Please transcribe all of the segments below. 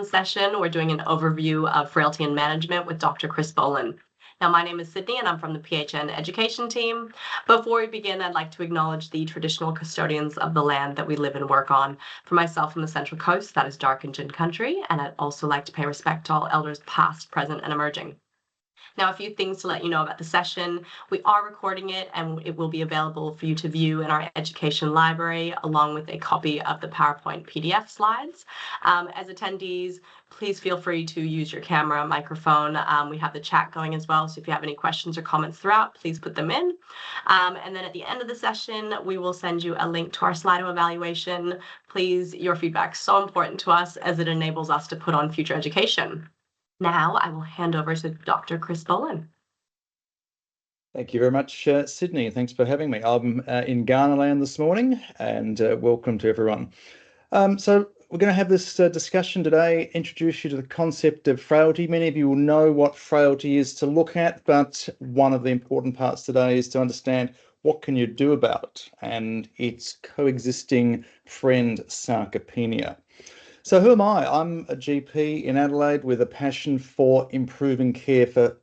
Session, we're doing an overview of frailty and management with Dr. Chris Boland. Now, my name is Sydney and I'm from the PHN education team. Before we begin, I'd like to acknowledge the traditional custodians of the land that we live and work on. For myself on the Central Coast, that is Darkinjin country, and I'd also like to pay respect to all elders past, present, and emerging. Now, a few things to let you know about the session. We are recording it and it will be available for you to view in our education library, along with a copy of the PowerPoint PDF slides. As attendees, please feel free to use your camera, microphone. We have the chat going as well, so if you have any questions or comments throughout, please put them in. And then at the end of the session, we will send you a link to our Slido evaluation. Please, your feedback is so important to us as it enables us to put on future education. Now I will hand over to Dr. Chris Boland. Thank you very much, Sydney. Thanks for having me. I'm in Ghana land this morning, and welcome to everyone. So we're going to have this discussion today, introduce you to the concept of frailty. Many of you will know what frailty is to look at, but one of the important parts today is to understand what can you do about it and its coexisting friend, sarcopenia. So who am I? I'm a GP in Adelaide with a passion for improving care for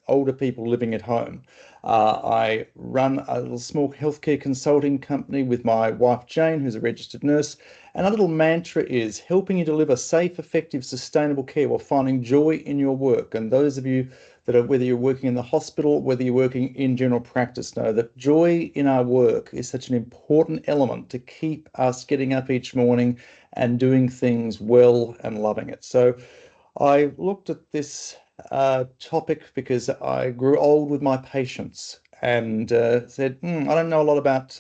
older people living at home. I run a little small healthcare consulting company with my wife, Jane, who's a registered nurse. And our little mantra is helping you deliver safe, effective, sustainable care while finding joy in your work. And those of you that are, whether you're working in the hospital, whether you're working in general practice, know that joy in our work is such an important element to keep us getting up each morning and doing things well and loving it. So I looked at this topic because I grew old with my patients and said, I don't know a lot about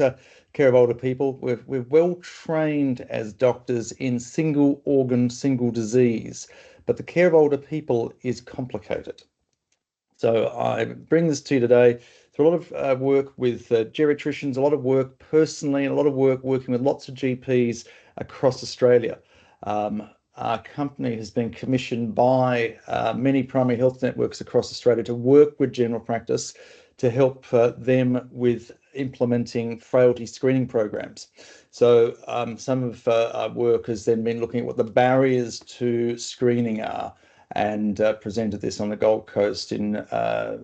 care of older people. We're well trained as doctors in single organ, single disease, but the care of older people is complicated. So I bring this to you today through a lot of work with geriatricians, a lot of work personally, and a lot of work working with lots of GPs across Australia. Our company has been commissioned by many primary health networks across Australia to work with general practice to help them with implementing frailty screening programs. So some of our work has then been looking at what the barriers to screening are, and presented this on the Gold Coast in the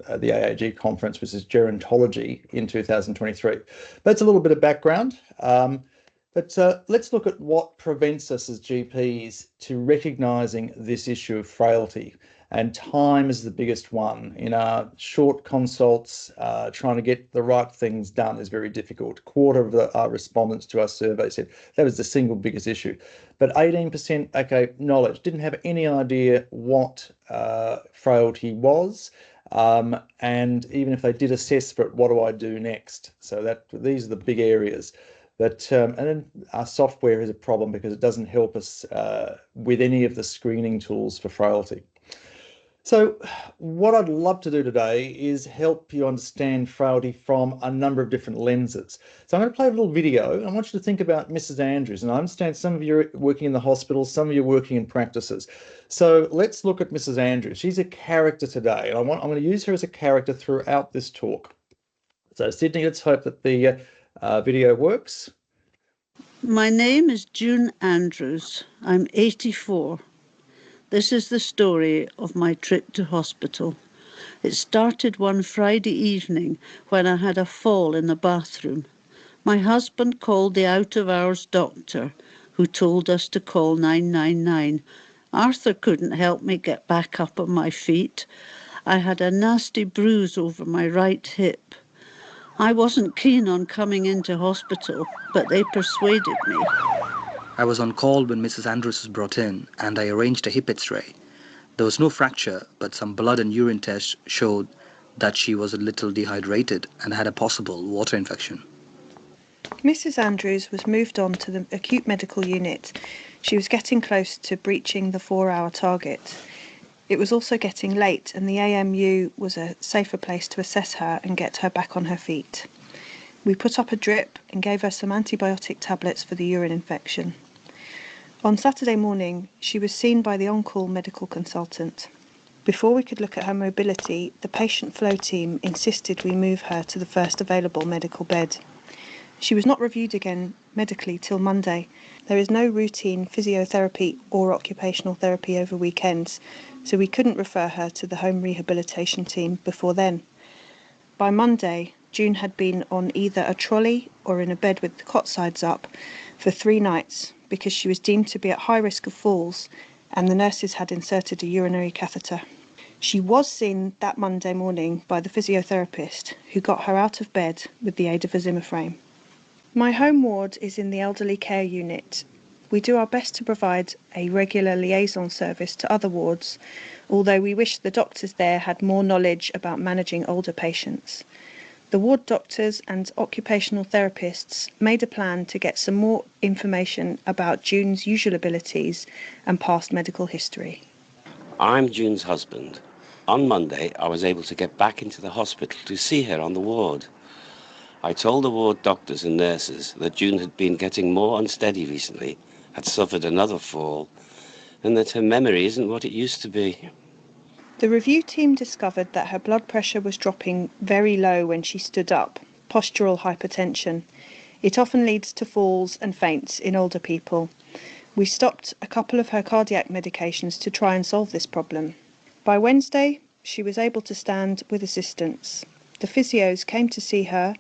AAG conference, which is gerontology, in 2023. That's a little bit of background. But let's look at what prevents us as GPs to recognising this issue of frailty. And time is the biggest one. In our short consults, trying to get the right things done is very difficult. A quarter of our respondents to our survey said that was the single biggest issue. But 18%, okay, knowledge, didn't have any idea what frailty was. And even if they did assess for it, what do I do next? So these are the big areas. But and then our software is a problem because it doesn't help us with any of the screening tools for frailty. So what I'd love to do today is help you understand frailty from a number of different lenses. So I'm going to play a little video, and I want you to think about Mrs. Andrews. And I understand some of you are working in the hospital, some of you are working in practices. So let's look at Mrs. Andrews. She's a character today, and I'm going to use her as a character throughout this talk. So Sydney, let's hope that the video works. My name is June Andrews. I'm 84. This is the story of my trip to hospital. It started one Friday evening when I had a fall in the bathroom. My husband called the out-of-hours doctor, who told us to call 999. Arthur couldn't help me get back up on my feet. I had a nasty bruise over my right hip. I wasn't keen on coming into hospital, but they persuaded me. I was on call when Mrs. Andrews was brought in, and I arranged a hip X-ray. There was no fracture, but some blood and urine tests showed that she was a little dehydrated and had a possible water infection. Mrs. Andrews was moved on to the acute medical unit. She was getting close to breaching the 4-hour target. It was also getting late, and the AMU was a safer place to assess her and get her back on her feet. We put up a drip and gave her some antibiotic tablets for the urine infection. On Saturday morning, she was seen by the on-call medical consultant. Before we could look at her mobility, the patient flow team insisted we move her to the first available medical bed. She was not reviewed again medically till Monday. There is no routine physiotherapy or occupational therapy over weekends, so we couldn't refer her to the home rehabilitation team before then. By Monday, June had been on either a trolley or in a bed with the cot sides up for 3 nights because she was deemed to be at high risk of falls and the nurses had inserted a urinary catheter. She was seen that Monday morning by the physiotherapist who got her out of bed with the aid of a Zimmer frame. My home ward is in the elderly care unit. We do our best to provide a regular liaison service to other wards, although we wish the doctors there had more knowledge about managing older patients. The ward doctors and occupational therapists made a plan to get some more information about June's usual abilities and past medical history. I'm June's husband. On Monday, I was able to get back into the hospital to see her on the ward. I told the ward doctors and nurses that June had been getting more unsteady recently, had suffered another fall, and that her memory isn't what it used to be. The review team discovered that her blood pressure was dropping very low when she stood up, postural hypertension. It often leads to falls and faints in older people. We stopped a couple of her cardiac medications to try and solve this problem. By Wednesday, she was able to stand with assistance. The physios came to see her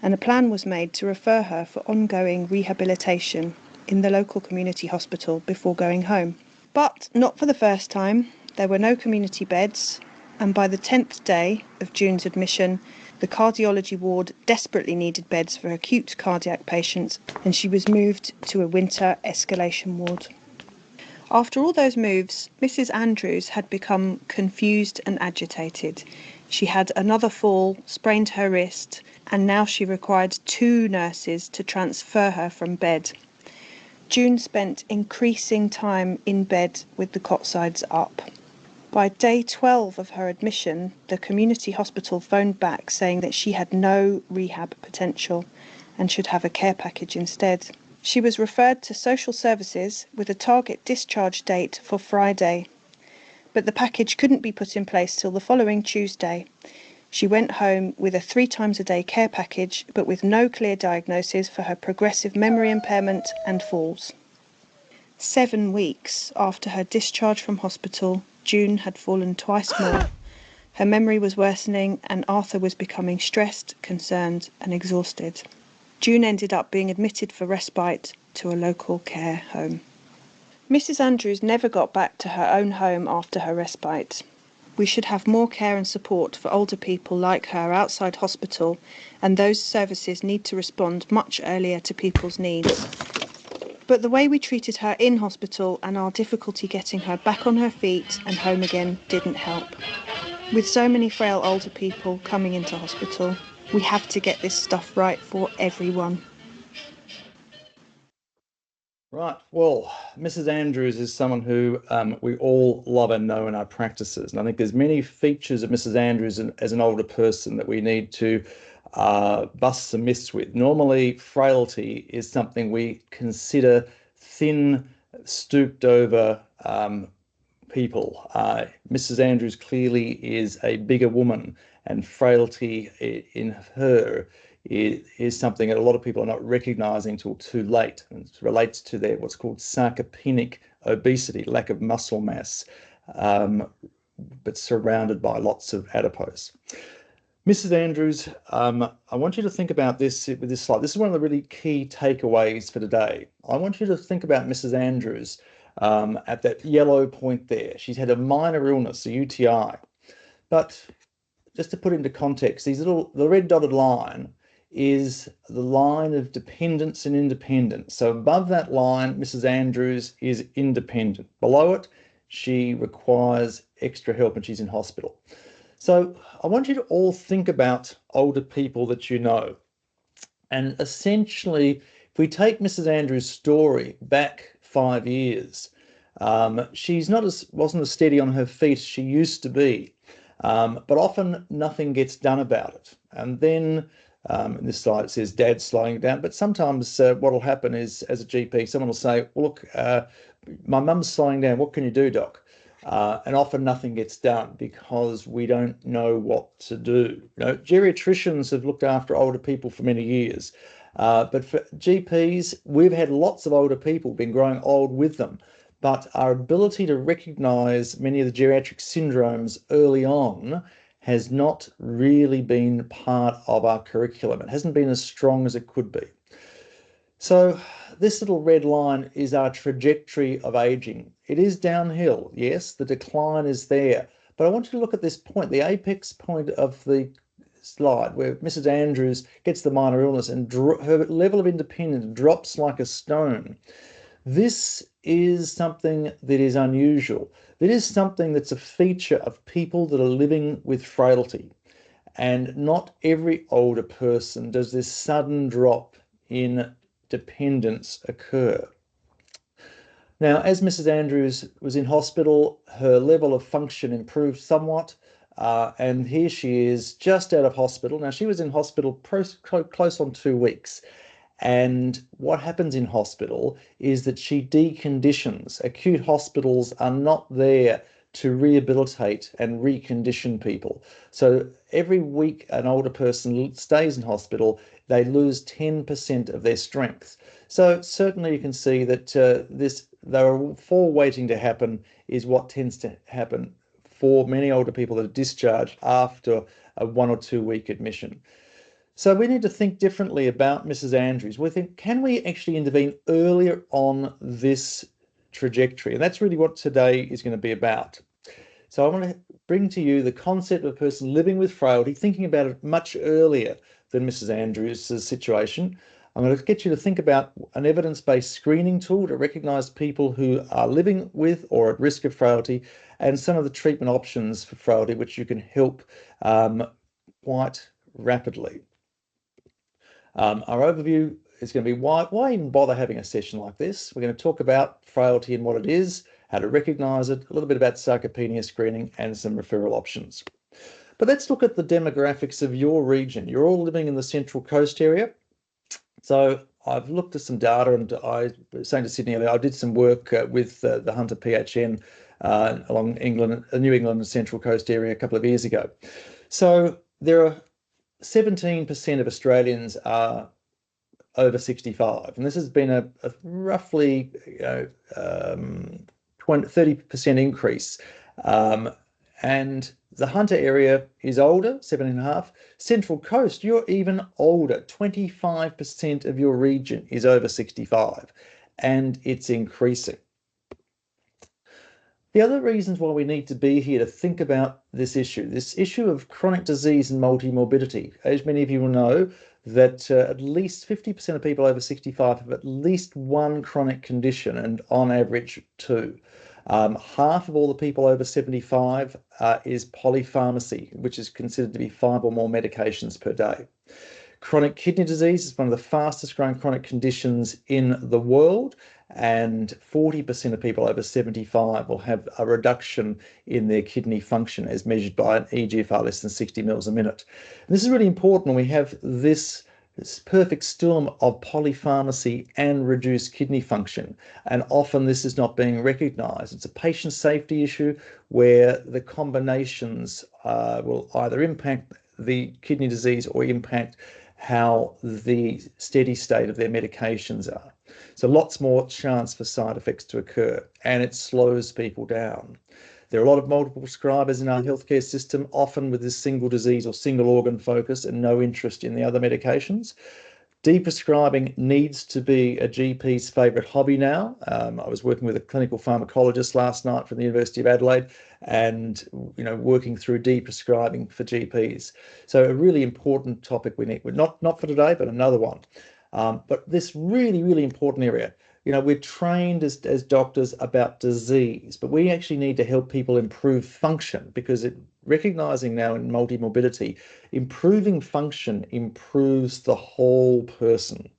and a plan was made to refer her for ongoing rehabilitation in the local community hospital before going home. But not for the first time. There were no community beds, and by the 10th day of June's admission, the cardiology ward desperately needed beds for acute cardiac patients, and she was moved to a winter escalation ward. After all those moves, Mrs. Andrews had become confused and agitated. She had another fall, sprained her wrist, and now she required 2 nurses to transfer her from bed. June spent increasing time in bed with the cot sides up. By day 12 of her admission, the community hospital phoned back saying that she had no rehab potential and should have a care package instead. She was referred to social services with a target discharge date for Friday, but the package couldn't be put in place till the following Tuesday. She went home with a 3 times a day care package, but with no clear diagnosis for her progressive memory impairment and falls. 7 weeks after her discharge from hospital, June had fallen twice more. Her memory was worsening and Arthur was becoming stressed, concerned and exhausted. June ended up being admitted for respite to a local care home. Mrs. Andrews never got back to her own home after her respite. We should have more care and support for older people like her outside hospital, and those services need to respond much earlier to people's needs. But the way we treated her in hospital and our difficulty getting her back on her feet and home again didn't help. With so many frail older people coming into hospital, we have to get this stuff right for everyone. Right. Well, Mrs. Andrews is someone who we all love and know in our practices. And I think there's many features of Mrs. Andrews as an older person that we need to bust some myths with. Normally, frailty is something we consider thin, stooped over people. Mrs. Andrews clearly is a bigger woman, and frailty in her is something that a lot of people are not recognizing until too late. And it relates to their what's called sarcopenic obesity, lack of muscle mass, but surrounded by lots of adipose. Mrs. Andrews, I want you to think about this with this slide. This is one of the really key takeaways for today. I want you to think about Mrs. Andrews at that yellow point there. She's had a minor illness, a UTI. But just to put into context, the red dotted line is the line of dependence and independence. So above that line, Mrs. Andrews is independent. Below it, she requires extra help and she's in hospital. So I want you to all think about older people that you know. And essentially, if we take Mrs. Andrews' story back 5 years, she's wasn't as steady on her feet as she used to be, but often nothing gets done about it. And then in this slide it says dad's slowing down, but sometimes what will happen is, as a GP, someone will say, well, look, my mum's slowing down, what can you do, doc? And often nothing gets done because we don't know what to do. You know, geriatricians have looked after older people for many years. But for GPs, we've had lots of older people, been growing old with them, but our ability to recognise many of the geriatric syndromes early on has not really been part of our curriculum. It hasn't been as strong as it could be. So this little red line is our trajectory of aging. It is downhill, yes, the decline is there. But I want you to look at this point, the apex point of the slide, where Mrs. Andrews gets the minor illness and her level of independence drops like a stone. This is something that is unusual. That is something that's a feature of people that are living with frailty. And not every older person does this sudden drop in dependence occur. Now, as Mrs. Andrews was in hospital, her level of function improved somewhat, and here she is just out of hospital. Now, she was in hospital close on 2 weeks. And what happens in hospital is that she deconditions. Acute hospitals are not there to rehabilitate and recondition people. So every week an older person stays in hospital, they lose 10% of their strength. So certainly you can see that there are four waiting to happen is what tends to happen for many older people that are discharged after a 1 or 2 week admission. So we need to think differently about Mrs. Andrews. We think, can we actually intervene earlier on this trajectory? And that's really what today is going to be about. So I want to bring to you the concept of a person living with frailty, thinking about it much earlier than Mrs. Andrews' situation. I'm going to get you to think about an evidence-based screening tool to recognise people who are living with or at risk of frailty, and some of the treatment options for frailty, which you can help quite rapidly. Our overview is going to be why even bother having a session like this? We're going to talk about frailty and what it is, how to recognise it, a little bit about sarcopenia screening, and some referral options. But let's look at the demographics of your region. You're all living in the Central Coast area. So I've looked at some data, and I was saying to Sydney earlier, I did some work with the Hunter PHN along England, New England and Central Coast area a couple of years ago. So there are 17% of Australians are over 65, and this has been a roughly 30% increase. And the Hunter area is older, 7.5. Central Coast, you're even older. 25% of your region is over 65, and it's increasing. The other reasons why we need to be here to think about this issue of chronic disease and multi-morbidity. As many of you will know, that at least 50% of people over 65 have at least one chronic condition, and on average 2. Half of all the people over 75 is polypharmacy, which is considered to be 5 or more medications per day. Chronic kidney disease is one of the fastest growing chronic conditions in the world, and 40% of people over 75 will have a reduction in their kidney function as measured by an eGFR less than 60 mils a minute. And this is really important when we have this perfect storm of polypharmacy and reduced kidney function, and often this is not being recognised. It's a patient safety issue where the combinations will either impact the kidney disease or impact how the steady state of their medications are. So lots more chance for side effects to occur, and it slows people down. There are a lot of multiple prescribers in our healthcare system, often with this single disease or single organ focus and no interest in the other medications. Deprescribing needs to be a GP's favourite hobby now. I was working with a clinical pharmacologist last night from the University of Adelaide, and working through deprescribing for GPs. So a really important topic we need, not for today, but another one. But this really, really important area. We're trained as doctors about disease, but we actually need to help people improve function, because recognizing now in multi-morbidity, improving function improves the whole person.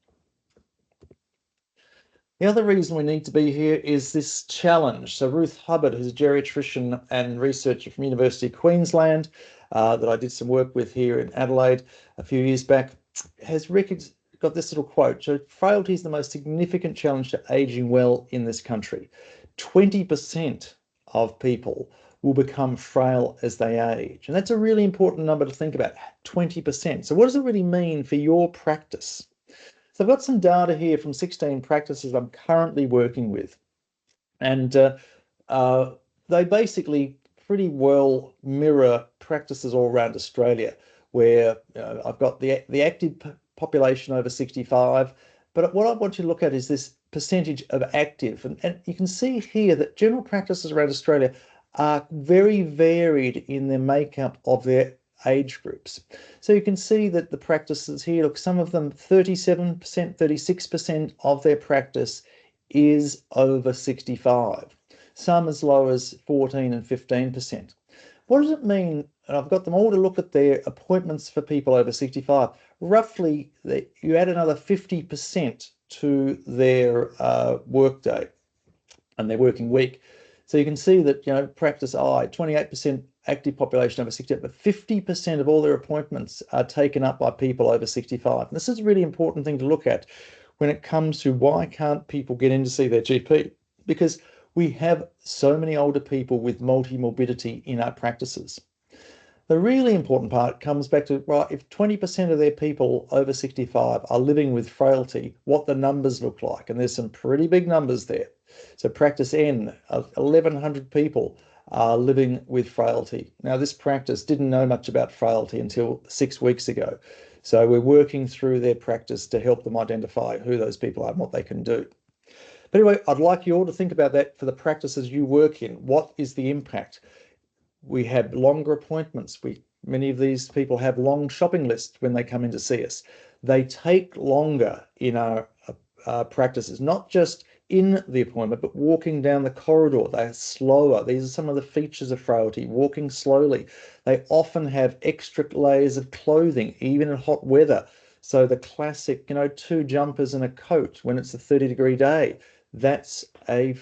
The other reason we need to be here is this challenge. So Ruth Hubbard, who's a geriatrician and researcher from University of Queensland, that I did some work with here in Adelaide a few years back, has got this little quote. So frailty is the most significant challenge to aging well in this country. 20% of people will become frail as they age. And that's a really important number to think about, 20%. So what does it really mean for your practice? So I've got some data here from 16 practices I'm currently working with. And they basically pretty well mirror practices all around Australia, where I've got the active population over 65. But what I want you to look at is this percentage of active. And you can see here that general practices around Australia are very varied in their makeup of their age groups. So you can see that the practices here, look, some of them 37%, 36% of their practice is over 65, some as low as 14 and 15%. What does it mean? And I've got them all to look at their appointments for people over 65. Roughly, you add another 50% to their workday and their working week. So you can see that, practice I, 28% active population over 68, but 50% of all their appointments are taken up by people over 65. And this is a really important thing to look at when it comes to why can't people get in to see their GP? Because we have so many older people with multi-morbidity in our practices. The really important part comes back to, right, if 20% of their people over 65 are living with frailty, what the numbers look like. And there's some pretty big numbers there. So practice N, 1,100 people are living with frailty. Now, this practice didn't know much about frailty until 6 weeks ago. So we're working through their practice to help them identify who those people are and what they can do. But anyway, I'd like you all to think about that for the practices you work in. What is the impact? We have longer appointments. Many of these people have long shopping lists when they come in to see us. They take longer in our practices, not just in the appointment, but walking down the corridor. They're slower. These are some of the features of frailty, walking slowly. They often have extra layers of clothing, even in hot weather. So the classic, 2 jumpers and a coat when it's a 30-degree day, that's a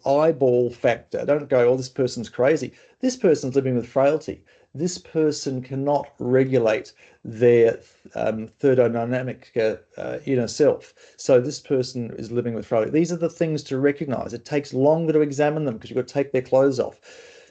eyeball factor. Don't go, oh, this person's crazy. This person's living with frailty. This person cannot regulate their thermodynamic inner self. So this person is living with frailty. These are the things to recognize. It takes longer to examine them because you've got to take their clothes off.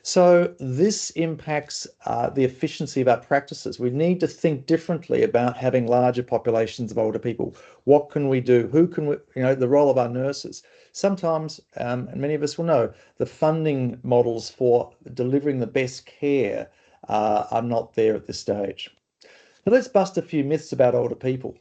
So this impacts the efficiency of our practices. We need to think differently about having larger populations of older people. What can we do? Who can we, the role of our nurses. Sometimes, and many of us will know, the funding models for delivering the best care are not there at this stage. Now let's bust a few myths about older people.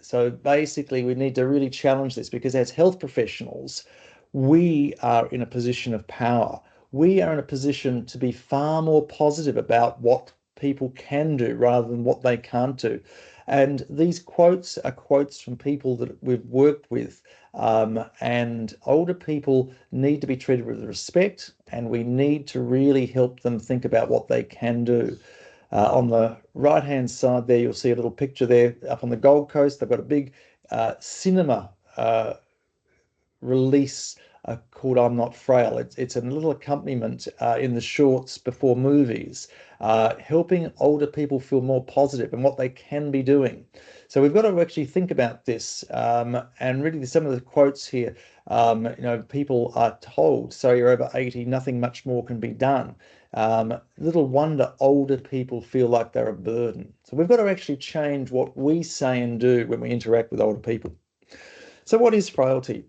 So basically we need to really challenge this, because as health professionals, we are in a position of power. We are in a position to be far more positive about what people can do rather than what they can't do. And these quotes are quotes from people that we've worked with. And older people need to be treated with respect, and we need to really help them think about what they can do. On the right-hand side there, you'll see a little picture there up on the Gold Coast. They've got a big cinema release called I'm Not Frail. It's a little accompaniment in the shorts before movies, helping older people feel more positive and what they can be doing. So we've got to actually think about this, and really some of the quotes here, people are told, so you're over 80, nothing much more can be done. Little wonder older people feel like they're a burden. So we've got to actually change what we say and do when we interact with older people. So what is frailty?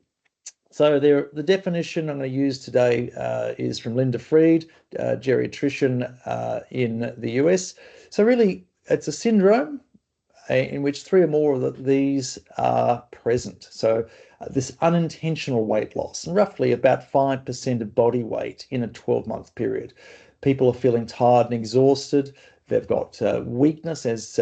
So the definition I'm going to use today is from Linda Fried, geriatrician in the US. So really, it's a syndrome in which 3 or more of these are present. So this unintentional weight loss, and roughly about 5% of body weight in a 12-month period. People are feeling tired and exhausted. They've got weakness, as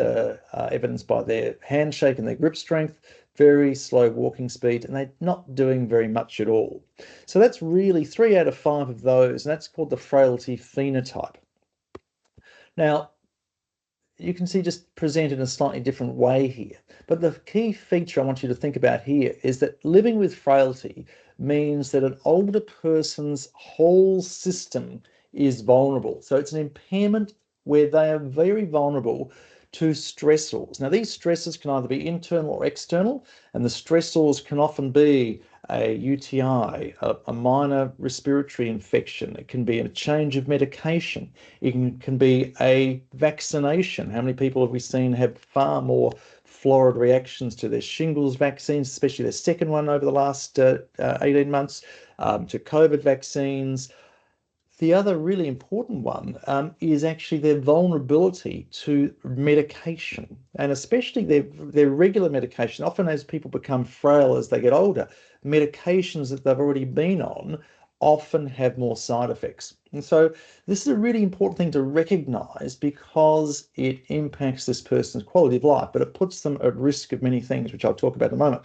evidenced by their handshake and their grip strength, very slow walking speed, and they're not doing very much at all. So that's really 3 out of 5 of those, and that's called the frailty phenotype. Now, you can see just presented in a slightly different way here. But the key feature I want you to think about here is that living with frailty means that an older person's whole system is vulnerable. So it's an impairment where they are very vulnerable to stressors. Now, these stressors can either be internal or external, and the stressors can often be a UTI, a minor respiratory infection. It can be a change of medication. It can be a vaccination. How many people have we seen have far more florid reactions to their shingles vaccines, especially their second one over the last 18 months, to COVID vaccines. The other really important one is actually their vulnerability to medication, and especially their regular medication. Often as people become frail as they get older, medications that they've already been on often have more side effects. And so this is a really important thing to recognize because it impacts this person's quality of life, but it puts them at risk of many things, which I'll talk about in a moment.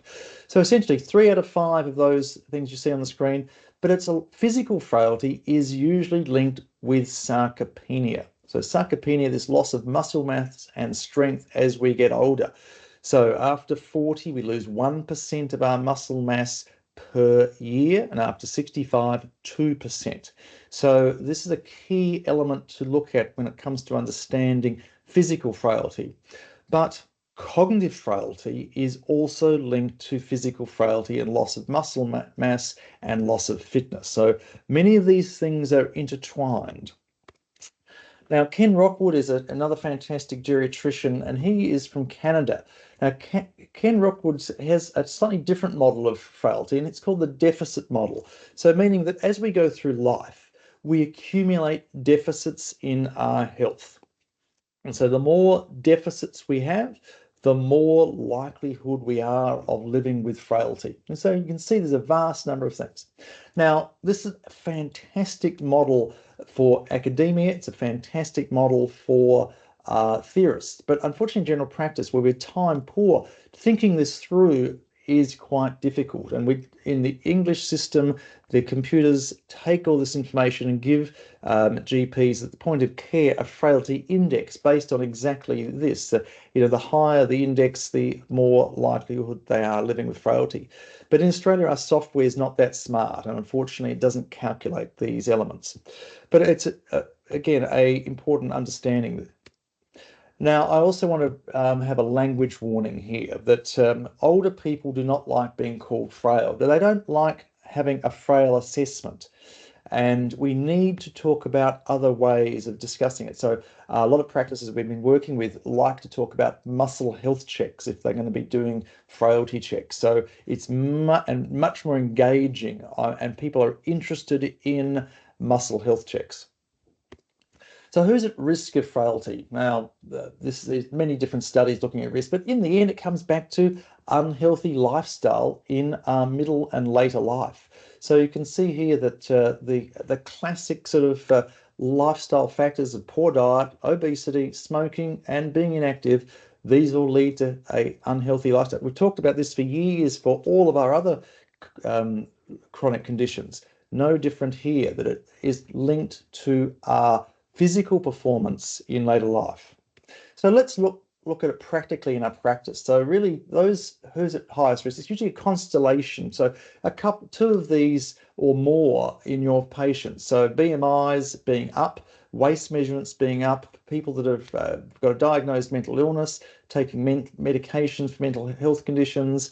So essentially 3 out of 5 of those things you see on the screen, but it's a physical frailty is usually linked with sarcopenia. So sarcopenia, this loss of muscle mass and strength as we get older. So after 40, we lose 1% of our muscle mass per year, and after 65, 2%. So this is a key element to look at when it comes to understanding physical frailty. But cognitive frailty is also linked to physical frailty and loss of muscle mass and loss of fitness. So many of these things are intertwined. Now, Ken Rockwood is another fantastic geriatrician, and he is from Canada. Now, Ken Rockwood has a slightly different model of frailty, and it's called the deficit model. So meaning that as we go through life, we accumulate deficits in our health. And so the more deficits we have, the more likelihood we are of living with frailty. And so you can see there's a vast number of things. Now, this is a fantastic model for academia. It's a fantastic model for theorists. But unfortunately, in general practice, where we're time poor, thinking this through is quite difficult. And in the English system, the computers take all this information and give GPs at the point of care a frailty index based on exactly this. The higher the index, the more likelihood they are living with frailty. But in Australia, our software is not that smart, and unfortunately, it doesn't calculate these elements. But it's, again, an important understanding. Now, I also want to have a language warning here that older people do not like being called frail. They don't like having a frail assessment. And we need to talk about other ways of discussing it. So a lot of practices we've been working with like to talk about muscle health checks if they're going to be doing frailty checks. So it's much more engaging, and people are interested in muscle health checks. So who's at risk of frailty? Now, there's many different studies looking at risk, but in the end, it comes back to unhealthy lifestyle in our middle and later life. So you can see here that the classic sort of lifestyle factors of poor diet, obesity, smoking, and being inactive, these all lead to an unhealthy lifestyle. We've talked about this for years for all of our other chronic conditions. No different here, that it is linked to our physical performance in later life. So let's look at it practically in our practice. So really, who's at highest risk, it's usually a constellation. So two of these or more in your patients. So BMIs being up, waist measurements being up, people that have got a diagnosed mental illness, taking medications for mental health conditions.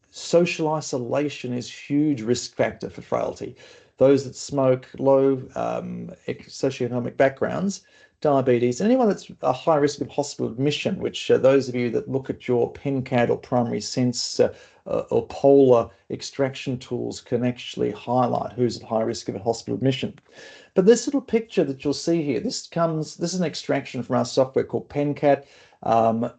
Social isolation is a huge risk factor for frailty. Those that smoke, low socioeconomic backgrounds, diabetes, anyone that's a high risk of hospital admission, which those of you that look at your PenCAD or primary sense or polar extraction tools can actually highlight who's at high risk of a hospital admission. But this little picture that you'll see here, this is an extraction from our software called PenCAD,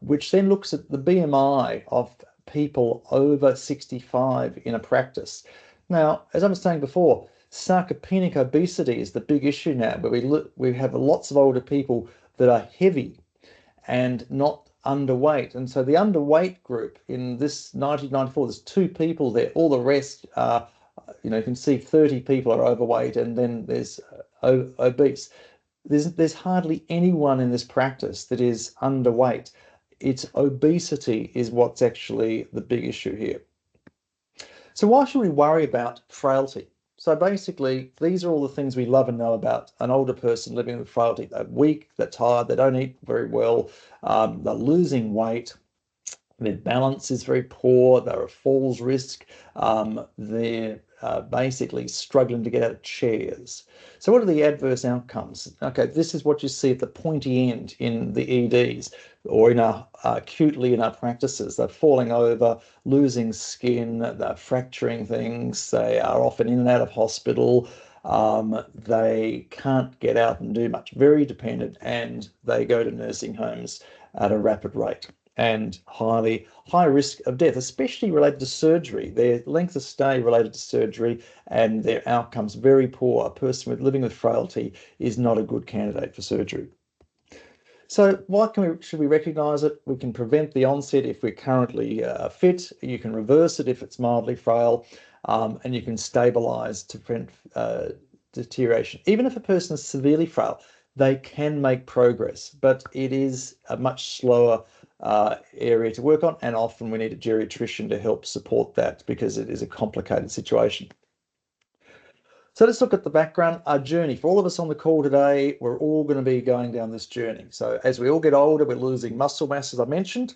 which then looks at the BMI of people over 65 in a practice. Now, as I was saying before, sarcopenic obesity is the big issue now, where we have lots of older people that are heavy and not underweight. And so the underweight group in this 1994, there's 2 people there. All the rest are, you can see 30 people are overweight, and then there's obese. There's hardly anyone in this practice that is underweight. It's obesity is what's actually the big issue here. So why should we worry about frailty? So basically, these are all the things we love and know about an older person living with frailty. They're weak, they're tired, they don't eat very well, they're losing weight, Their balance is very poor. They're a falls risk. They're basically struggling to get out of chairs. So what are the adverse outcomes? Okay, this is what you see at the pointy end in the EDs or in our acutely in our practices. They're falling over, losing skin, they're fracturing things. They are often in and out of hospital. They can't get out and do much, very dependent, and they go to nursing homes at a rapid rate and high risk of death, especially related to surgery. Their length of stay related to surgery and their outcomes very poor. A person living with frailty is not a good candidate for surgery. So should we recognise it? We can prevent the onset if we're currently fit. You can reverse it if it's mildly frail, and you can stabilise to prevent deterioration. Even if a person is severely frail, they can make progress, but it is a much slower area to work on, and often we need a geriatrician to help support that because it is a complicated situation. So let's look at the background, our journey. For all of us on the call today, we're all going to be going down this journey. So as we all get older, we're losing muscle mass, as I mentioned.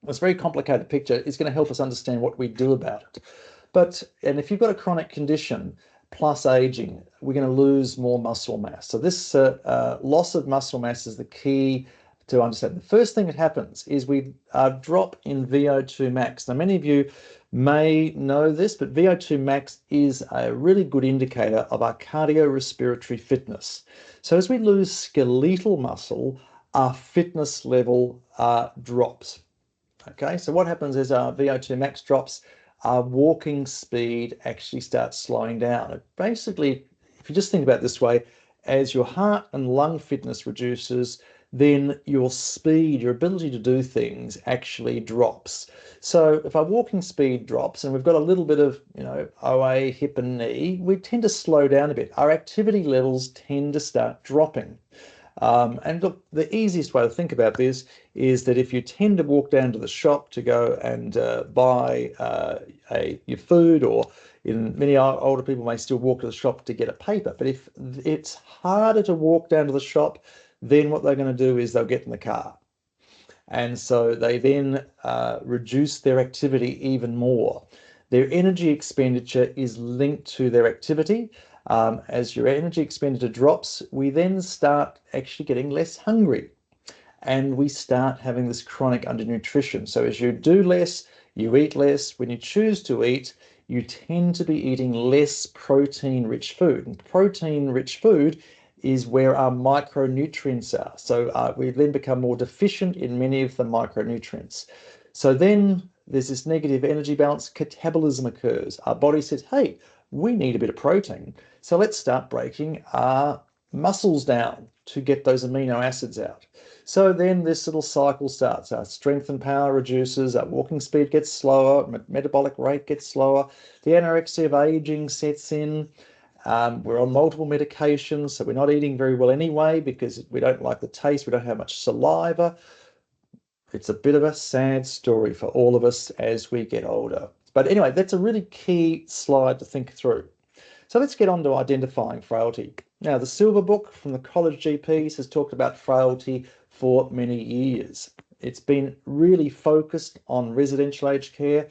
It's a very complicated picture. It's going to help us understand what we do about it. And if you've got a chronic condition plus aging, we're going to lose more muscle mass. So this loss of muscle mass is the key to understand. The first thing that happens is we drop in VO2 max. Now, many of you may know this, but VO2 max is a really good indicator of our cardiorespiratory fitness. So as we lose skeletal muscle, our fitness level drops. Okay, so what happens is our VO2 max drops, our walking speed actually starts slowing down. It basically, if you just think about it this way, as your heart and lung fitness reduces, then your speed, your ability to do things actually drops. So if our walking speed drops and we've got a little bit of, OA, hip and knee, we tend to slow down a bit. Our activity levels tend to start dropping. And look, the easiest way to think about this is that if you tend to walk down to the shop to go and buy your food, or many older people may still walk to the shop to get a paper, but if it's harder to walk down to the shop, then what they're going to do is they'll get in the car. And so they then reduce their activity even more. Their energy expenditure is linked to their activity. As your energy expenditure drops, we then start actually getting less hungry, and we start having this chronic undernutrition. So as you do less, you eat less. When you choose to eat, you tend to be eating less protein-rich food. And protein-rich food is where our micronutrients are. So we then become more deficient in many of the micronutrients. So then there's this negative energy balance, catabolism occurs. Our body says, hey, we need a bit of protein. So let's start breaking our muscles down to get those amino acids out. So then this little cycle starts. Our strength and power reduces, our walking speed gets slower, metabolic rate gets slower, the anorexia of aging sets in. We're on multiple medications, so we're not eating very well anyway because we don't like the taste, we don't have much saliva. It's a bit of a sad story for all of us as we get older. But anyway, that's a really key slide to think through. So let's get on to identifying frailty. Now, the Silver Book from the College GPs has talked about frailty for many years. It's been really focused on residential aged care,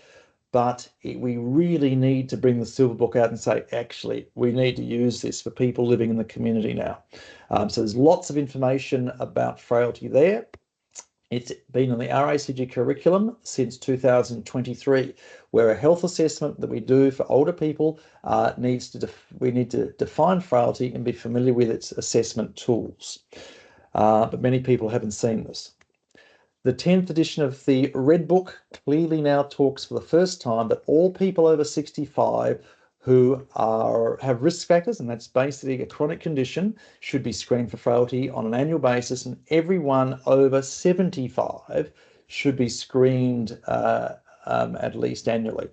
but we really need to bring the Silver Book out and say, actually, we need to use this for people living in the community now. So there's lots of information about frailty there. It's been on the RACG curriculum since 2023, where a health assessment that we do for older people we need to define frailty and be familiar with its assessment tools. But many people haven't seen this. The 10th edition of the Red Book clearly now talks for the first time that all people over 65 who have risk factors, and that's basically a chronic condition, should be screened for frailty on an annual basis, and everyone over 75 should be screened at least annually.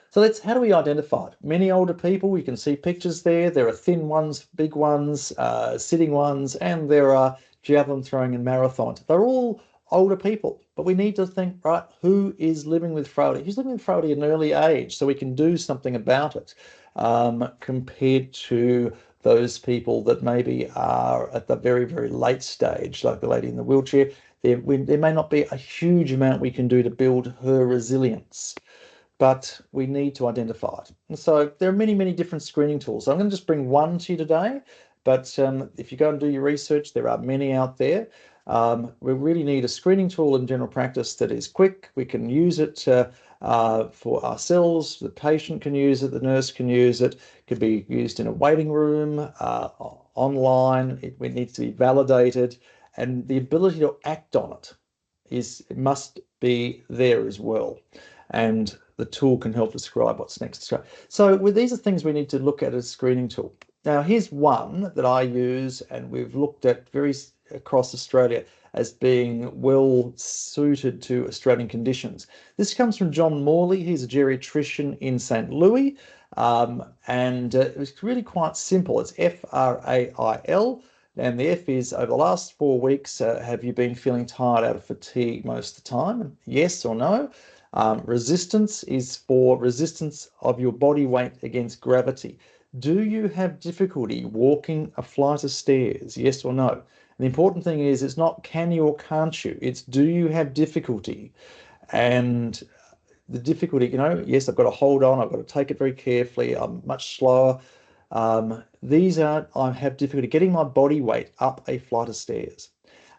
So how do we identify it? Many older people, you can see pictures there. There are thin ones, big ones, sitting ones, and there are javelin throwing and marathons. They're all older people, but we need to think, right, who is living with frailty? Who's living with frailty at an early age so we can do something about it, compared to those people that maybe are at the very, very late stage, like the lady in the wheelchair. There may not be a huge amount we can do to build her resilience, but we need to identify it. And so there are many, many different screening tools. So I'm going to just bring one to you today, but if you go and do your research, there are many out there. We really need a screening tool in general practice that is quick. We can use it for ourselves. The patient can use it. The nurse can use it. It could be used in a waiting room, online. It needs to be validated, and the ability to act on it must be there as well. And the tool can help describe what's next. So these are things we need to look at as a screening tool. Now, here's one that I use, and we've looked at across Australia as being well suited to Australian conditions. This comes from John Morley. He's a geriatrician in St. Louis, and it was really quite simple. It's FRAIL, and the F is, over the last 4 weeks, have you been feeling tired out of fatigue most of the time? Yes or no? Resistance is for resistance of your body weight against gravity. Do you have difficulty walking a flight of stairs? Yes or no? And the important thing is, it's not can you or can't you, it's do you have difficulty? And the difficulty, yes, I've got to hold on, I've got to take it very carefully, I'm much slower. I have difficulty getting my body weight up a flight of stairs.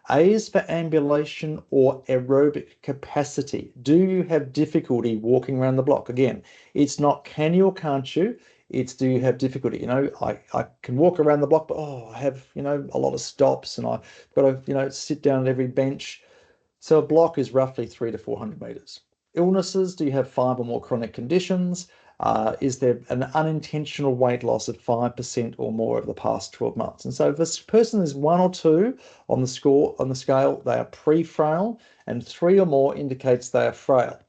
A is for ambulation or aerobic capacity. Do you have difficulty walking around the block? Again, it's not can you or can't you, it's do you have difficulty? I can walk around the block, but I have, a lot of stops, and I've got to, sit down at every bench. So a block is roughly 300 to 400 meters. Illnesses, do you have 5 or more chronic conditions? Is there an unintentional weight loss of 5% or more over the past 12 months? And so if this person is 1 or 2 on the scale, they are pre-frail, and 3 or more indicates they are frail.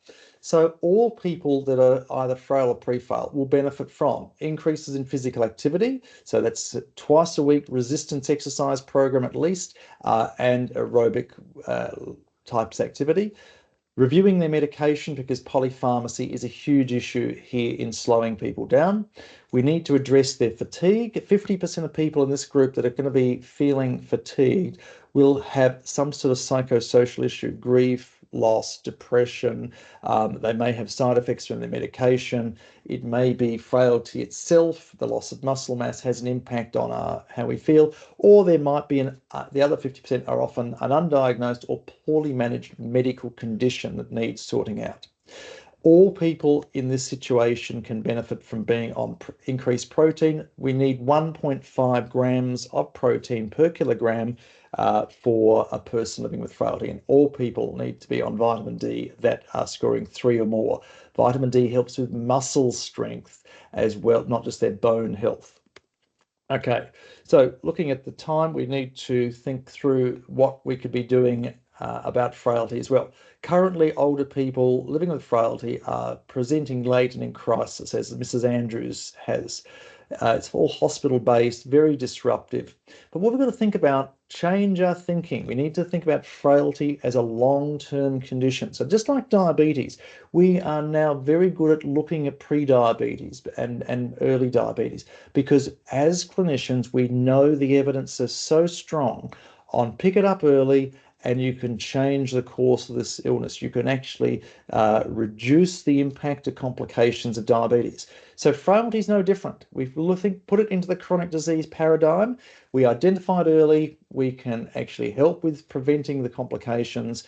So all people that are either frail or pre-frail will benefit from increases in physical activity. So that's twice a week resistance exercise program at least, and aerobic types activity. Reviewing their medication, because polypharmacy is a huge issue here in slowing people down. We need to address their fatigue. 50% of people in this group that are going to be feeling fatigued will have some sort of psychosocial issue, grief, loss, depression. They may have side effects from their medication. It may be frailty itself. The loss of muscle mass has an impact on how we feel, or there might be the other 50% are often an undiagnosed or poorly managed medical condition that needs sorting out. All people in this situation can benefit from being on increased protein. We need 1.5 grams of protein per kilogram for a person living with frailty, and all people need to be on vitamin D that are scoring 3 or more. Vitamin D helps with muscle strength as well, not just their bone health. Okay, so looking at the time, we need to think through what we could be doing about frailty as well. Currently, older people living with frailty are presenting late and in crisis, as Mrs. Andrews has. It's all hospital-based, very disruptive. But what we've got to think about, change our thinking. We need to think about frailty as a long-term condition. So just like diabetes, we are now very good at looking at pre-diabetes and early diabetes, because as clinicians, we know the evidence is so strong on pick it up early, and you can change the course of this illness. You can actually reduce the impact of complications of diabetes. So frailty is no different. We've put it into the chronic disease paradigm. We identify it early. We can actually help with preventing the complications.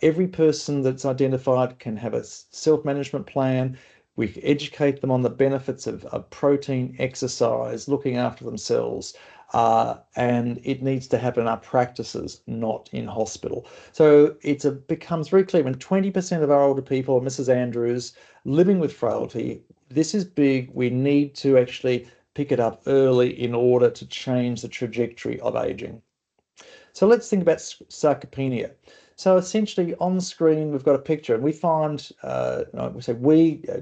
Every person that's identified can have a self-management plan. We educate them on the benefits of protein, exercise, looking after themselves. And it needs to happen in our practices, not in hospital. So it becomes very clear when 20% of our older people, Mrs. Andrews, living with frailty, this is big. We need to actually pick it up early in order to change the trajectory of aging. So let's think about sarcopenia. So essentially on screen, we've got a picture, and we find,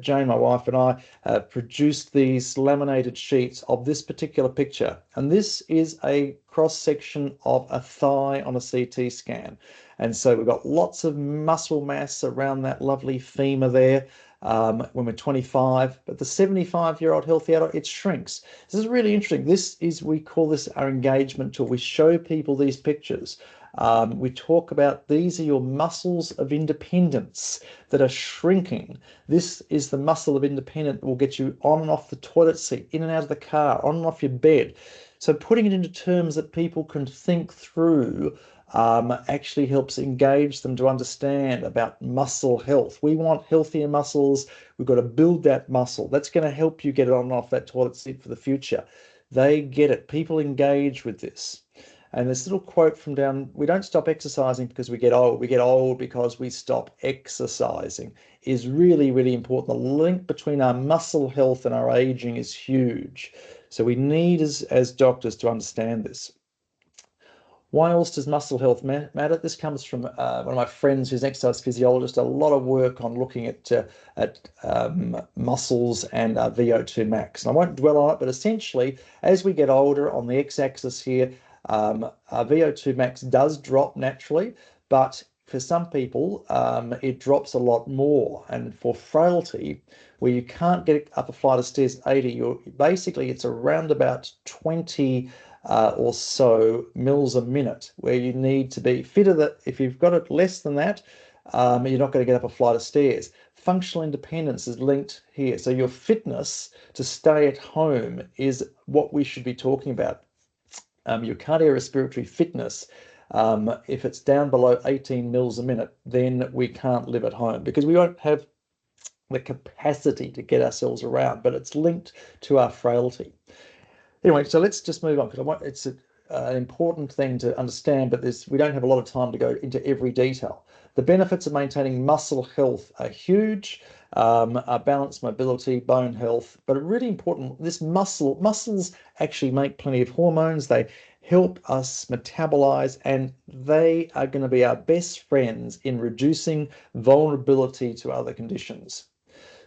Jane, my wife, and I produced these laminated sheets of this particular picture. And this is a cross-section of a thigh on a CT scan. And so we've got lots of muscle mass around that lovely femur there. When we're 25, but the 75-year-old healthy adult, it shrinks. This is really interesting. We call this our engagement tool. We show people these pictures. We talk about these are your muscles of independence that are shrinking. This is the muscle of independence that will get you on and off the toilet seat, in and out of the car, on and off your bed. So putting it into terms that people can think through actually helps engage them to understand about muscle health. We want healthier muscles. We've got to build that muscle. That's going to help you get on and off that toilet seat for the future. They get it. People engage with this. And this little quote from down, we don't stop exercising because we get old. We get old because we stop exercising, is really, really important. The link between our muscle health and our aging is huge. So we need, as doctors, to understand this. Why else does muscle health matter? This comes from one of my friends who's an exercise physiologist, a lot of work on looking at muscles and VO2 max. And I won't dwell on it, but essentially, as we get older on the x-axis here, our VO2 max does drop naturally, but for some people, it drops a lot more. And for frailty, where you can't get up a flight of stairs at 80, basically it's around about 20 or so mils a minute, where you need to be fitter. That if you've got it less than that, you're not going to get up a flight of stairs. Functional independence is linked here. So your fitness to stay at home is what we should be talking about. Your cardiorespiratory fitness, if it's down below 18 mils a minute, then we can't live at home because we won't have the capacity to get ourselves around, but it's linked to our frailty. Anyway, so let's just move on because it's an important thing to understand, but we don't have a lot of time to go into every detail. The benefits of maintaining muscle health are huge, balance, mobility, bone health, but really important, this muscles actually make plenty of hormones. They help us metabolize, and they are going to be our best friends in reducing vulnerability to other conditions.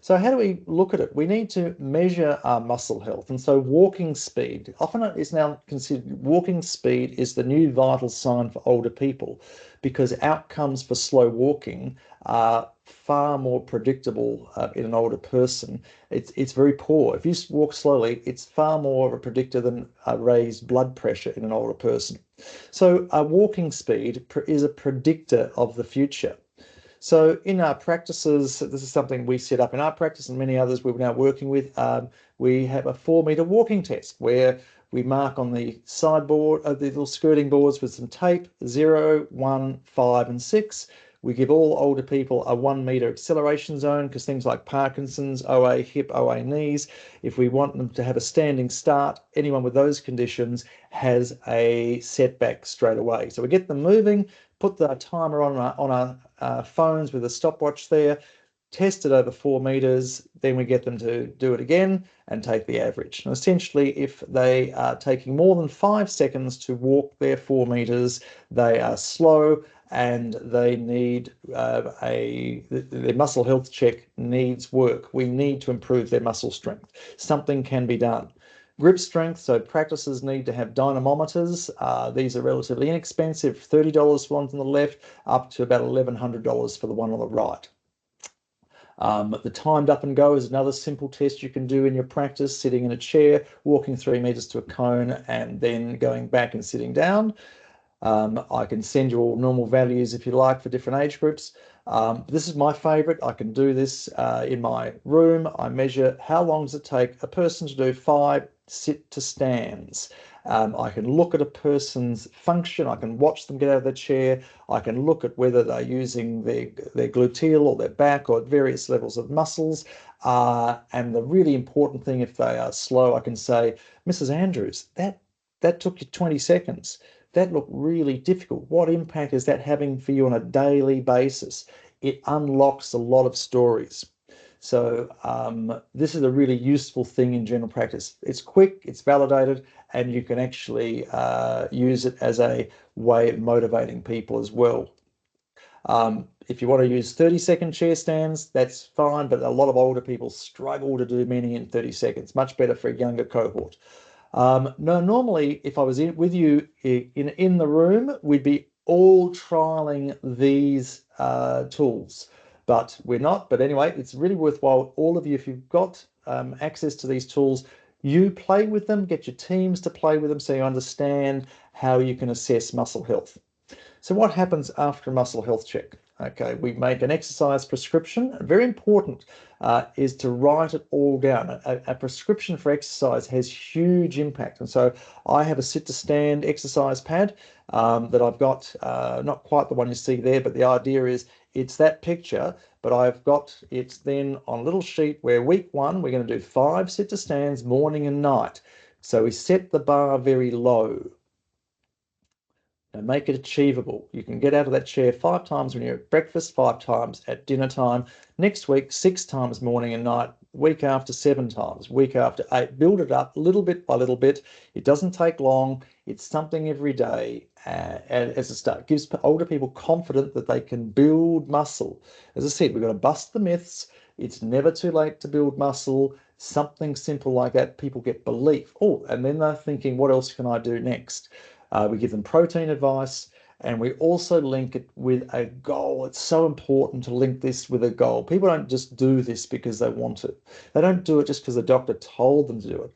So how do we look at it? We need to measure our muscle health. And so walking speed, often it is now considered walking speed is the new vital sign for older people because outcomes for slow walking are far more predictable in an older person. It's very poor. If you walk slowly, it's far more of a predictor than a raised blood pressure in an older person. So walking speed is a predictor of the future. So in our practices, this is something we set up in our practice and many others we're now working with. We have a 4-meter walking test where we mark on the sideboard, the little skirting boards with some tape, 0, 1, 5, and 6. We give all older people a 1-meter acceleration zone because things like Parkinson's, OA hip, OA knees, if we want them to have a standing start, anyone with those conditions has a setback straight away. So we get them moving, put the timer on our phones with a stopwatch there, test it over 4 meters, then we get them to do it again and take the average. And essentially, if they are taking more than 5 seconds to walk their 4 meters, they are slow and they need their muscle health check needs work. We need to improve their muscle strength. Something can be done. Grip strength, so practices need to have dynamometers. These are relatively inexpensive, $30 for ones on the left, up to about $1,100 for the one on the right. The timed up and go is another simple test you can do in your practice, sitting in a chair, walking 3 meters to a cone, and then going back and sitting down. I can send you all normal values if you like for different age groups. This is my favorite. I can do this in my room. I measure how long does it take a person to do 5 sit to stands. I can look at a person's function. I can watch them get out of their chair. I can look at whether they're using their gluteal or their back or various levels of muscles. And the really important thing, if they are slow, I can say, Mrs. Andrews, that took you 20 seconds. That looked really difficult. What impact is that having for you on a daily basis? It unlocks a lot of stories. So this is a really useful thing in general practice. It's quick, it's validated, and you can actually use it as a way of motivating people as well. If you want to use 30-second chair stands, that's fine, but a lot of older people struggle to do many in 30 seconds. Much better for a younger cohort. Normally, if I was with you in the room, we'd be all trialing these tools, but we're not. But anyway, it's really worthwhile. All of you, if you've got access to these tools, you play with them, get your teams to play with them so you understand how you can assess muscle health. So what happens after a muscle health check? Okay, we make an exercise prescription. Very important is to write it all down. A prescription for exercise has huge impact. And so I have a sit to stand exercise pad that I've got, not quite the one you see there, but the idea is it's that picture, but I've got it's then on a little sheet where week 1, we're going to do 5 sit to stands morning and night. So we set the bar very low. And make it achievable. You can get out of that chair 5 times when you're at breakfast, 5 times at dinner time. Next week, 6 times morning and night. Week after, 7 times. Week after, 8. Build it up little bit by little bit. It doesn't take long. It's something every day. And as a start, it gives older people confidence that they can build muscle. As I said, we've got to bust the myths. It's never too late to build muscle. Something simple like that, people get belief. Oh, and then they're thinking, what else can I do next? We give them protein advice, and we also link it with a goal. It's so important to link this with a goal. People don't just do this because they want it. They don't do it just because the doctor told them to do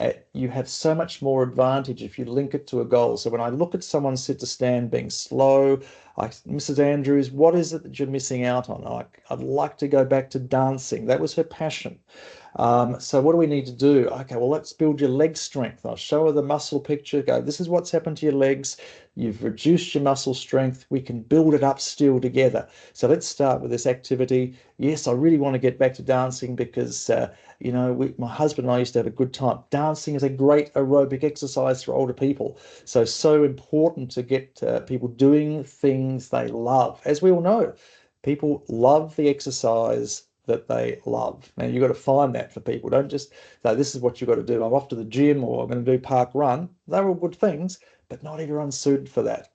it. You have so much more advantage if you link it to a goal. So when I look at someone sit to stand being slow, Mrs. Andrews, what is it that you're missing out on? I'd like to go back to dancing. That was her passion. So what do we need to do? Okay, well, let's build your leg strength. I'll show her the muscle picture. Go, this is what's happened to your legs. You've reduced your muscle strength. We can build it up still together. So let's start with this activity. Yes, I really want to get back to dancing because, my husband and I used to have a good time. Dancing is a great aerobic exercise for older people. So important to get people doing things they love. As we all know, people love the exercise that they love. Now, you've got to find that for people. Don't just say, this is what you've got to do. I'm off to the gym or I'm going to do park run. They're all good things, but not everyone's suited for that.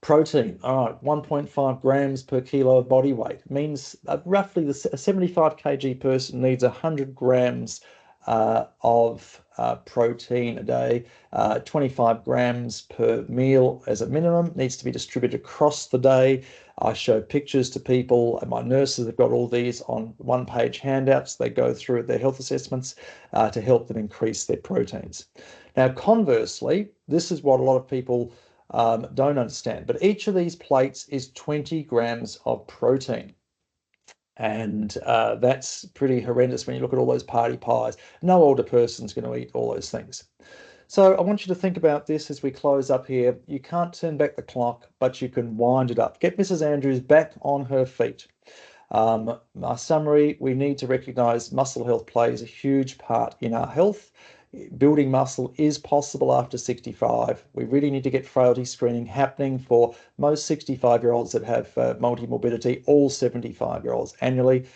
Protein, all right, 1.5 grams per kilo of body weight means roughly a 75 kg person needs 100 grams of protein a day. 25 grams per meal as a minimum needs to be distributed across the day. I show pictures to people, and my nurses have got all these on one-page handouts. They go through their health assessments to help them increase their proteins. Now, conversely, this is what a lot of people don't understand, but each of these plates is 20 grams of protein. And that's pretty horrendous when you look at all those party pies. No older person's going to eat all those things. So I want you to think about this as we close up here. You can't turn back the clock, but you can wind it up. Get Mrs. Andrews back on her feet. My summary, we need to recognise muscle health plays a huge part in our health. Building muscle is possible after 65. We really need to get frailty screening happening for most 65-year-olds that have multi-morbidity, all 75-year-olds annually.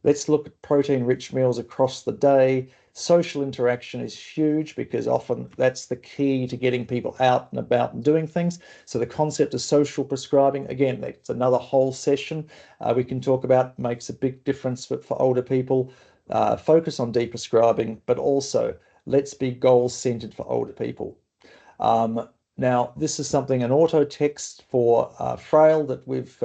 Let's look at protein-rich meals across the day. Social interaction is huge because often that's the key to getting people out and about and doing things. So the concept of social prescribing, again, that's another whole session we can talk about, makes a big difference for older people. Focus on deprescribing, but also let's be goal-centered for older people. Now, this is something, an auto text for Frail that we've,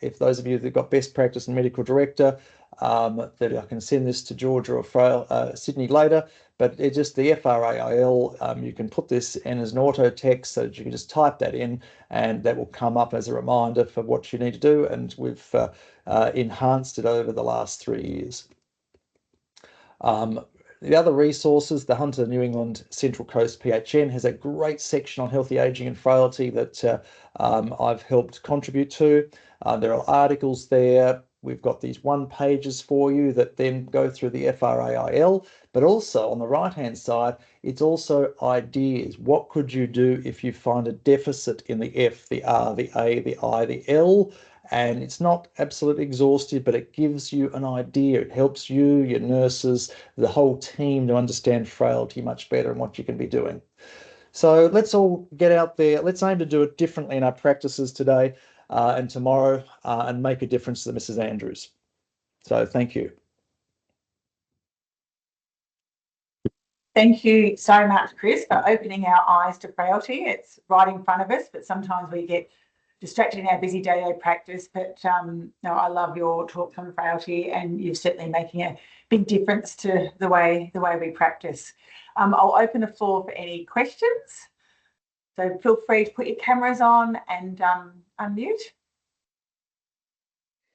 if those of you that got best practice and medical director, that I can send this to Georgia or Frail, Sydney later, but it's just the FRAIL. You can put this in as an auto text so that you can just type that in and that will come up as a reminder for what you need to do. And we've enhanced it over the last 3 years. The other resources, the Hunter New England Central Coast PHN has a great section on healthy aging and frailty that I've helped contribute to. There are articles there. We've got these one-pages for you that then go through the FRAIL, but also on the right-hand side, it's also ideas. What could you do if you find a deficit in the F, the R, the A, the I, the L? And it's not absolutely exhaustive, but it gives you an idea. It helps you, your nurses, the whole team to understand frailty much better and what you can be doing. So let's all get out there. Let's aim to do it differently in our practices today and tomorrow and make a difference to Mrs. Andrews. So thank you. Thank you so much, Chris, for opening our eyes to frailty. It's right in front of us, but sometimes we get distracted in our busy day-to-day practice. But no, I love your talk on frailty, and you're certainly making a big difference to the way we practice. I'll open the floor for any questions. So feel free to put your cameras on and unmute.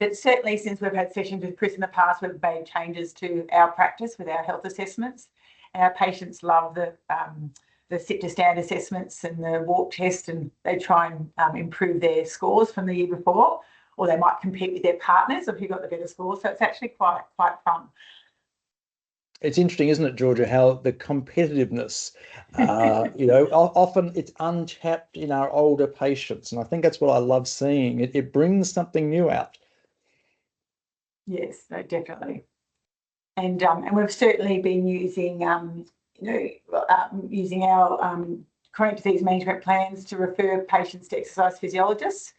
But certainly since we've had sessions with Chris in the past, we've made changes to our practice with our health assessments. And our patients love the sit to stand assessments and the walk test, and they try and improve their scores from the year before, or they might compete with their partners of who got the better score. So it's actually quite fun. It's interesting, isn't it, Georgia, how the competitiveness, often it's untapped in our older patients. And I think that's what I love seeing. It brings something new out. Yes, no, definitely. And we've certainly been using, using our chronic disease management plans to refer patients to exercise physiologists.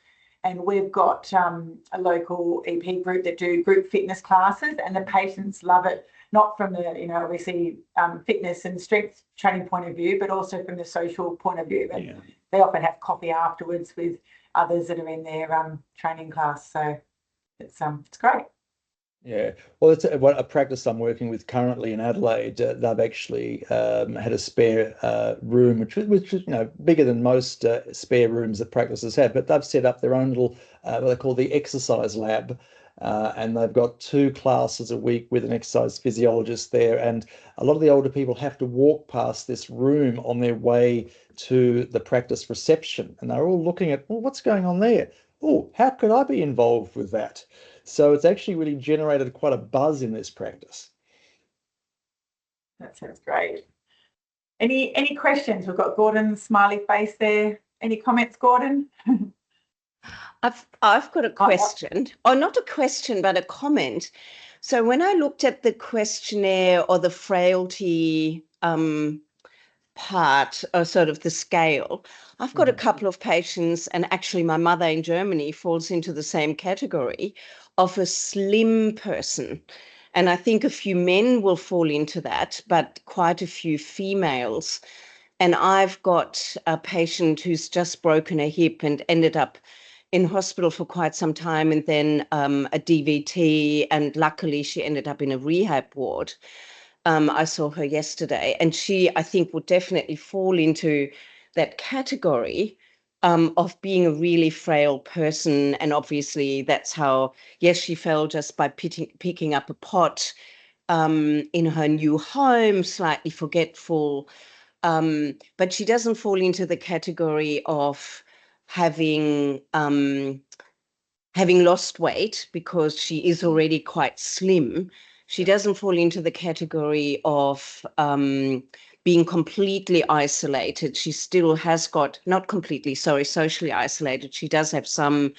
And we've got a local EP group that do group fitness classes, and the patients love it, not from the, obviously fitness and strength training point of view, but also from the social point of view. And they often have coffee afterwards with others that are in their training class. So it's great. Yeah, well, it's a practice I'm working with currently in Adelaide. They've actually had a spare room, which is bigger than most spare rooms that practices have. But they've set up their own little what they call the exercise lab, and they've got 2 classes a week with an exercise physiologist there. And a lot of the older people have to walk past this room on their way to the practice reception, and they're all looking at, well, what's going on there? Oh, how could I be involved with that? So it's actually really generated quite a buzz in this practice. That sounds great. Any questions? We've got Gordon's smiley face there. Any comments, Gordon? I've got a question, or not a question, but a comment. So when I looked at the questionnaire or the frailty part, or sort of the scale, I've got a couple of patients, and actually my mother in Germany falls into the same category of a slim person. And I think a few men will fall into that, but quite a few females. And I've got a patient who's just broken a hip and ended up in hospital for quite some time, and then a DVT, and luckily she ended up in a rehab ward. I saw her yesterday, and she, I think, would definitely fall into that category of being a really frail person. And obviously that's how, yes, she fell just by picking up a pot in her new home, slightly forgetful. But she doesn't fall into the category of having lost weight, because she is already quite slim. She doesn't fall into the category of being completely isolated. She still has got, not completely, sorry, socially isolated. She does have some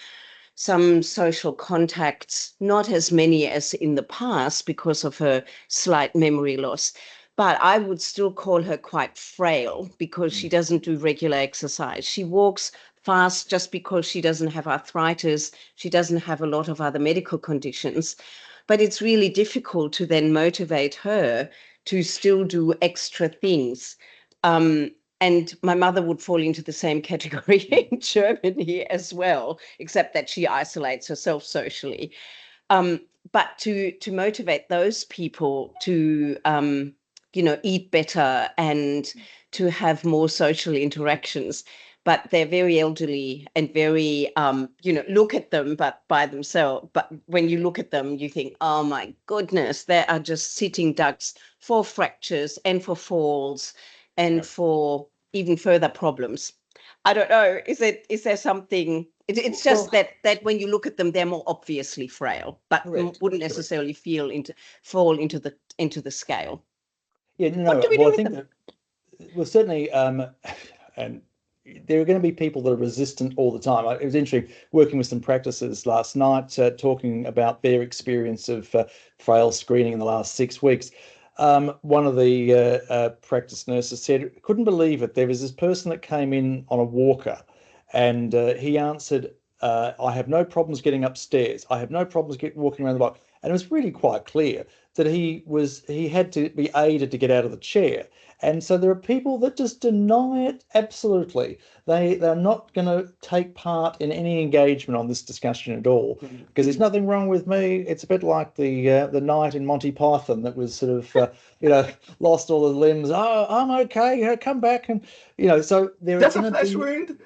social contacts, not as many as in the past because of her slight memory loss. But I would still call her quite frail because she doesn't do regular exercise. She walks fast just because she doesn't have arthritis. She doesn't have a lot of other medical conditions. But it's really difficult to then motivate her to still do extra things. And my mother would fall into the same category in Germany as well, except that she isolates herself socially. But to motivate those people to, eat better and to have more social interactions. But they're very elderly and very, look at them, but by themselves. But when you look at them, you think, oh my goodness, they are just sitting ducks for fractures and for falls and for even further problems. I don't know. Is there something? It's just that when you look at them, they're more obviously frail, but wouldn't necessarily fall into the scale. Yeah, no. Well, I think that, well, certainly, and there are going to be people that are resistant all the time. It was interesting working with some practices last night, talking about their experience of frail screening in the last 6 weeks. One of the practice nurses said, couldn't believe it. There was this person that came in on a walker, and he answered, I have no problems getting upstairs. I have no problems walking around the block. And it was really quite clear that he had to be aided to get out of the chair. And so there are people that just deny it absolutely. They're not going to take part in any engagement on this discussion at all, because there's nothing wrong with me. It's a bit like the knight in Monty Python that was sort of lost all the limbs. Oh, I'm okay. Come back, and So That's a flesh wound.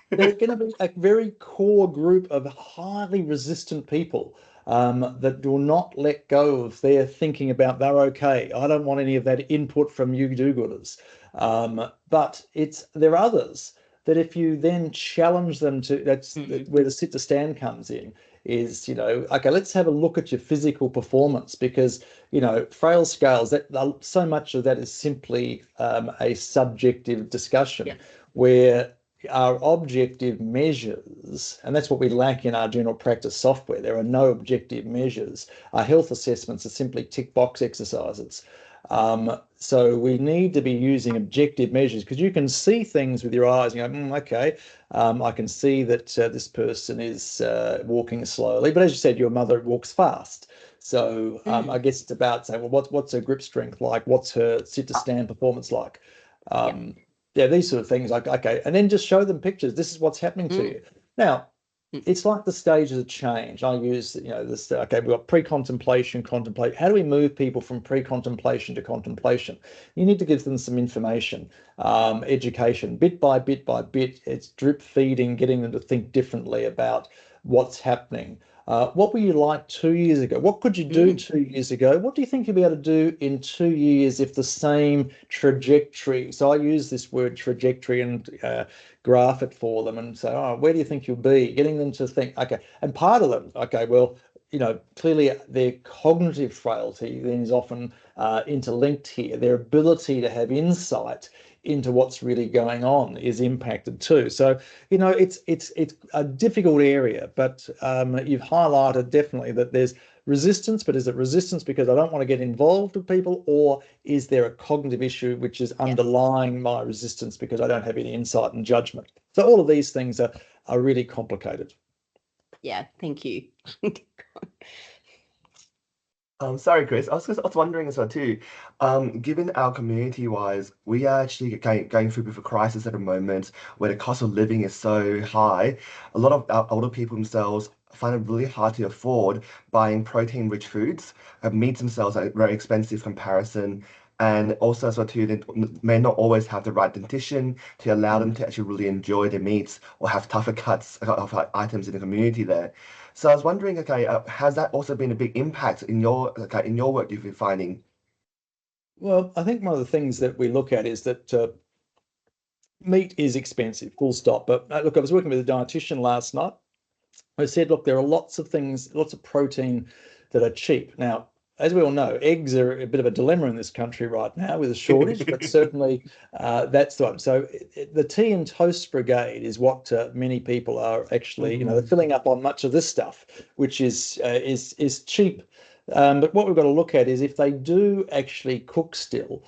There's going to be a very core group of highly resistant people that will not let go of their thinking about they're okay. I don't want any of that input from you do-gooders. But there are others that if you then challenge them to, that's where the sit to stand comes in, is, okay, let's have a look at your physical performance, because, frail scales, that so much of that is simply a subjective discussion where our objective measures, and that's what we lack in our general practice software. There are no objective measures. Our health assessments are simply tick box exercises. So we need to be using objective measures, because you can see things with your eyes and go, okay, I can see that this person is walking slowly. But as you said, your mother walks fast. So I guess it's about saying, well, what's her grip strength like? What's her sit to stand performance like? These sort of things, like, okay, and then just show them pictures. This is what's happening to you. Now, it's like the stages of change. I use, this, okay, we've got pre-contemplation, contemplate. How do we move people from pre-contemplation to contemplation? You need to give them some information, education, bit by bit by bit. It's drip feeding, getting them to think differently about what's happening. What were you like 2 years ago? What could you do 2 years ago? What do you think you'll be able to do in 2 years if the same trajectory? So I use this word trajectory and graph it for them and say, oh, where do you think you'll be? Getting them to think, okay. And part of them, okay, well, clearly their cognitive frailty then is often interlinked here. Their ability to have insight into what's really going on is impacted too. So, it's a difficult area, but you've highlighted definitely that there's resistance, but is it resistance because I don't want to get involved with people, or is there a cognitive issue which is underlying my resistance because I don't have any insight and judgment? So all of these things are really complicated. Yeah, thank you. Sorry, Chris. I was wondering as well too. Given our community-wise, we are actually going through a bit of a crisis at the moment where the cost of living is so high. A lot of our older people themselves find it really hard to afford buying protein-rich foods. Meats themselves are very expensive comparison. And also as well too, they may not always have the right dentition to allow them to actually really enjoy their meats or have tougher cuts of items in the community there. So I was wondering, okay, has that also been a big impact in your work you've been finding? Well, I think one of the things that we look at is that meat is expensive, full stop. But look, I was working with a dietitian last night. I said, look, there are lots of things, lots of protein that are cheap. Now, as we all know, eggs are a bit of a dilemma in this country right now with a shortage, but certainly that's the one. So the tea and toast brigade is what many people are actually, they're filling up on much of this stuff, which is cheap. But what we've got to look at is if they do actually cook still,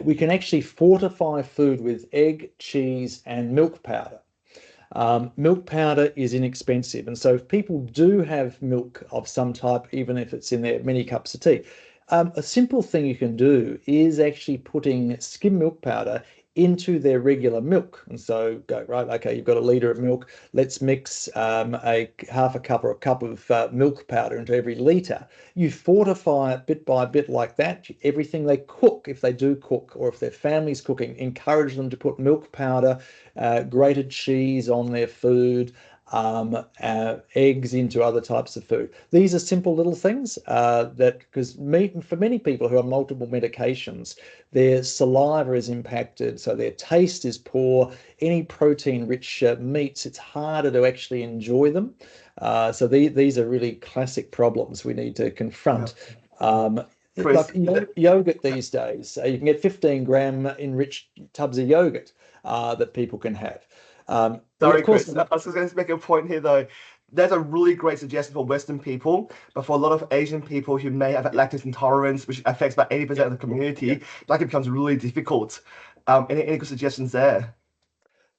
we can actually fortify food with egg, cheese, and milk powder. Milk powder is inexpensive, and so if people do have milk of some type, even if it's in their many cups of tea, a simple thing you can do is actually putting skim milk powder into their regular milk. And so go, right, okay, you've got a litre of milk, let's mix a half a cup or a cup of milk powder into every litre. You fortify it bit by bit like that. Everything they cook, if they do cook, or if their family's cooking, encourage them to put milk powder, grated cheese on their food, eggs into other types of food. These are simple little things because for many people who have multiple medications, their saliva is impacted, so their taste is poor. Any protein-rich meats, it's harder to actually enjoy them. So these are really classic problems we need to confront. Like yogurt these days, you can get 15-gram enriched tubs of yogurt that people can have. Sorry, Chris, I was just going to make a point here though. That's a really great suggestion for Western people, but for a lot of Asian people who may have lactose intolerance, which affects about 80% of the community, that becomes really difficult. Any good suggestions there?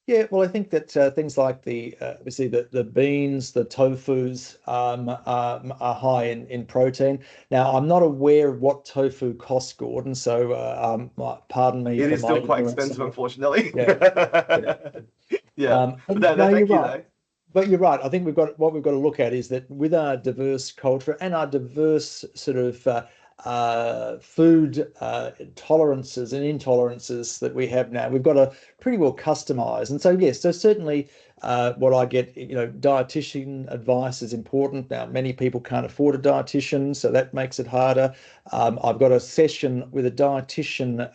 Yeah, well, I think that things like the obviously the beans, the tofus are high in protein. Now, I'm not aware of what tofu costs, Gordon, so pardon me It for is my still quite ignorance. expensive, unfortunately. Yeah, Yeah. But no, no, you're thank you, right. though. But you're right. I think what we've got to look at is that with our diverse culture and our diverse sort of food tolerances and intolerances that we have now, we've got to pretty well customize. And so yes, so certainly what I get, dietitian advice is important. Now, many people can't afford a dietitian, so that makes it harder. I've got a session with a dietitian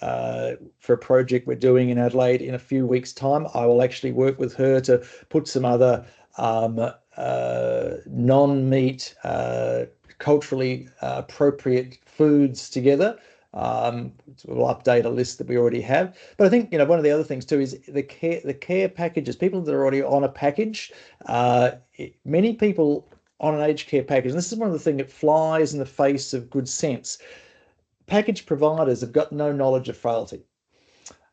for a project we're doing in Adelaide in a few weeks' time. I will actually work with her to put some other non-meat, culturally appropriate foods together. We'll update a list that we already have. But I think one of the other things too is the care packages. People that are already on a package. Many people on an aged care package. And this is one of the things that flies in the face of good sense. Package providers have got no knowledge of frailty.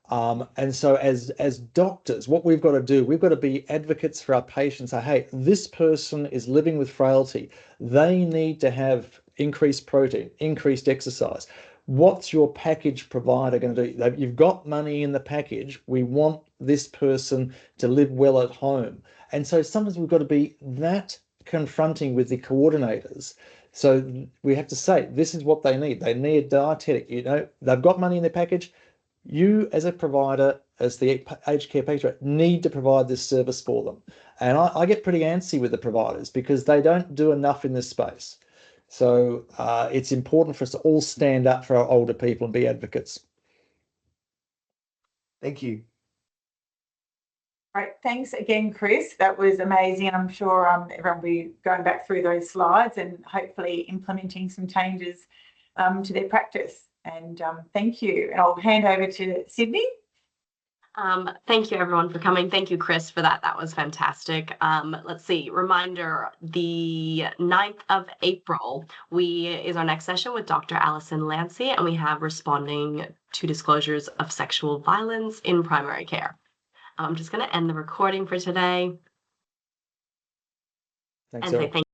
And so as doctors, what we've got to do, we've got to be advocates for our patients. Say, hey, this person is living with frailty. They need to have increased protein, increased exercise. What's your package provider going to do? You've got money in the package. We want this person to live well at home. And so sometimes we've got to be that confronting with the coordinators. So we have to say, this is what they need. They need a dietetic. They've got money in their package. You as a provider, as the aged care package, need to provide this service for them. And I get pretty antsy with the providers because they don't do enough in this space. So it's important for us to all stand up for our older people and be advocates. Thank you. Right, thanks again, Chris. That was amazing, and I'm sure everyone will be going back through those slides and hopefully implementing some changes to their practice. And thank you. And I'll hand over to Sydney. Thank you, everyone, for coming. Thank you, Chris, for that. That was fantastic. Let's see. Reminder, the 9th of April is our next session with Dr. Alison Lancy, and we have responding to disclosures of sexual violence in primary care. I'm just going to end the recording for today. Thanks, and say Sarah. thank